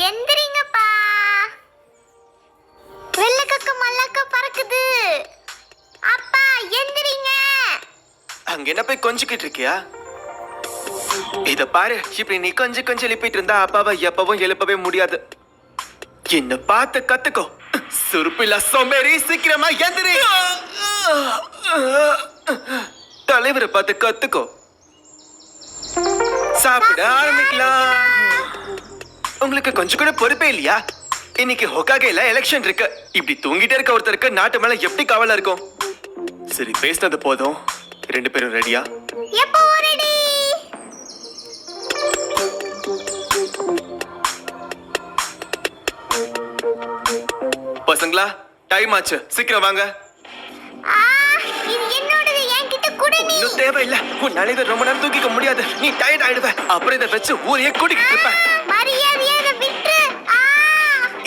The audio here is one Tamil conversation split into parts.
எந்திரிங்கப்பா. வெள்ளக்கக்க மல்லக்க பறக்குது. அப்பா எந்திரிங்க. அங்க என்ன போய் கொஞ்சிக்கிட்டு இருக்கியா? இத பாரு, இப்படி நீ கொஞ்சம் எழுப்பிட்டு இருந்தா அப்பாவை எப்பவும் எழுப்பவே முடியாது. என்ன பார்த்து கத்துக்கோ. சுருப்பில்லா சோம்பேறி, சீக்கிரமா எந்திரி. தலைவரை பார்த்து கத்துக்கோ. சாப்பிட ஆரம்பிக்கலாம். உங்களுக்கு கொஞ்சம் கூட பொறுப்பே இல்லையா? இன்னைக்கு ஹொகாகேல எலெக்ஷன் இருக்கு. இப்படி தூங்கிட்டே இருக்க ஒருத்தருக்கு நாட்டு மேல எப்படி கவலை இருக்கும்? சரி, பேசினது போதும். 2 பேரும் ரெடியா? எப்போ ரெடி? பசங்களா, டைம் ஆச்சு, சீக்கிரம் வாங்க. இது என்னோடது, என்கிட்ட குடு நீ. இன்னும் தேவையில்லை. உன்னால இதை ரொம்ப நேரம் தூக்கிக்க முடியாது. நீ டயர்ட் ஆயிடுவ. அப்புறம் இதை வச்சு ஊரையே கூட்டிக்கிட்டு இருப்ப. மரியாதையா இதை விட்டு.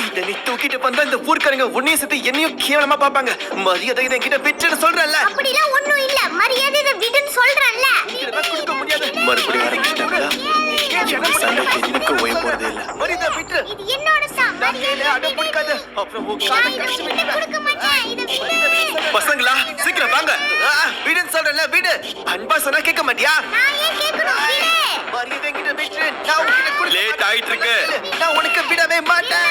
இதை நீ தூக்கிட்டு வந்தா இந்த ஊர்க்காரங்க உன்னையும் சேர்த்து என்னையும் கேவலமா பாப்பாங்க. மரியாதை இதை என்கிட்ட விட்டுன்னு சொல்றேன்ல. அப்படிலாம் ஒண்ணும் இல்ல. மரியாதை இதை விடுன்னு சொல்றேன்ல. இதெல்லாம் கொடுக்க முடியாது. மறுபடியும் ஆரம்பிச்சிட்டாங்களா? சண்டைக்கு எனக்கு ஓய போறதே இல்ல. மரியாதை விட்டு. இது என்னோட தான். மரியாதை அடம் பிடிக்காத. அப்புறம் உன் காலை கடிச்சு விட்டுடுவேன். கொடுக்க மாட்டேன். இதை விடு. பசங்களா, சீக்கிரம் வாங்க. விடுன்னு சொல்றேன்ல, விடு. அன்பா சொன்னா கேட்க மாட்டியா? நான் ஏன் கேட்கணும்? விடு. மரியாதை என்கிட்ட விட்டு. நான் உனக்கு கொடுக்க லேட் ஆயிட்டு இருக்கு. நான் உனக்கு விடவே மாட்டேன்.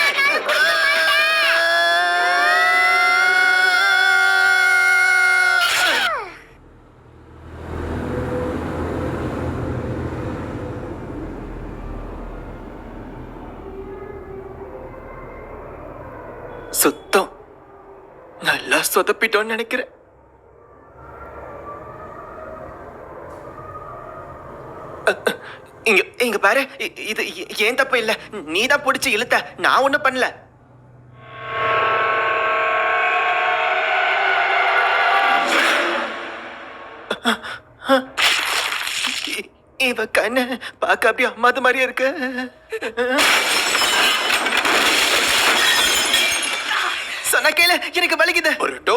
சுத்தம் நல்லா சொதப்பிட்டோன்னு நினைக்கிறேன். இங்க இங்க பாரு, இது ஏன் தப்பு இல்ல. நீதான் பிடிச்சு இழுத்த, நான் ஒண்ணும் பண்ணல. இவ கண்ணு பார்க்க அப்படியே அம்மாது மாதிரியே இருக்கு. சொன்ன கேளு, எனக்கு வலிக்குது. ஒரு டோ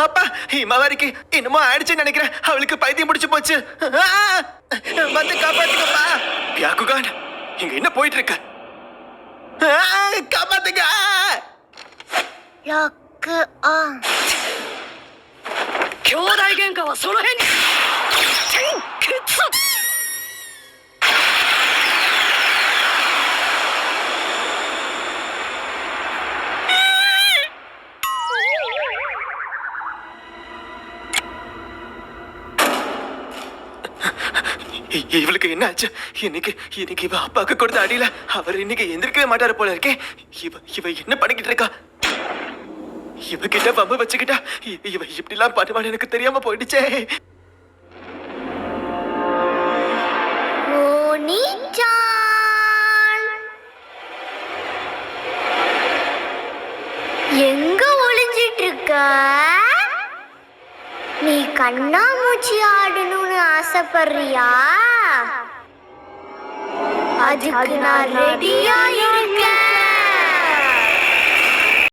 அப்பா, இமாவாரிக்கு என்னமோ ஆயிடுச்சுன்னு நினைக்கிறேன். அவளுக்கு பைத்தியம் முடிச்சு போச்சு. வந்து காப்பாத்துங்கப்பா. பியாகுகான், இங்க என்ன போயிட்டு இருக்க? காப்பாத்துங்க. Lock on. 兄弟喧嘩はその辺に天決。இவளுக்கு என்ன ஆச்சு? இன்னைக்கு இவ அப்பாவுக்கு கொடுத்த அடியில அவர் இன்னைக்கு எந்திரிக்கவே மாட்டாரு போல இருக்கே. இவ என்ன பண்ணிக்கிட்டு இருக்கா? இவகிட்ட பம்பு வச்சுக்கிட்டா இவ இப்படி எல்லாம் பண்ணுவான்னு எனக்கு தெரியாம போயிடுச்சே. எங்க ஒளிஞ்சிட்டு இருக்க? நீ கண்ணாமூச்சி ஆடணும்னு ஆசைப்படுறியா? அதுக்கு நான் ரெடியா இருக்கேன்.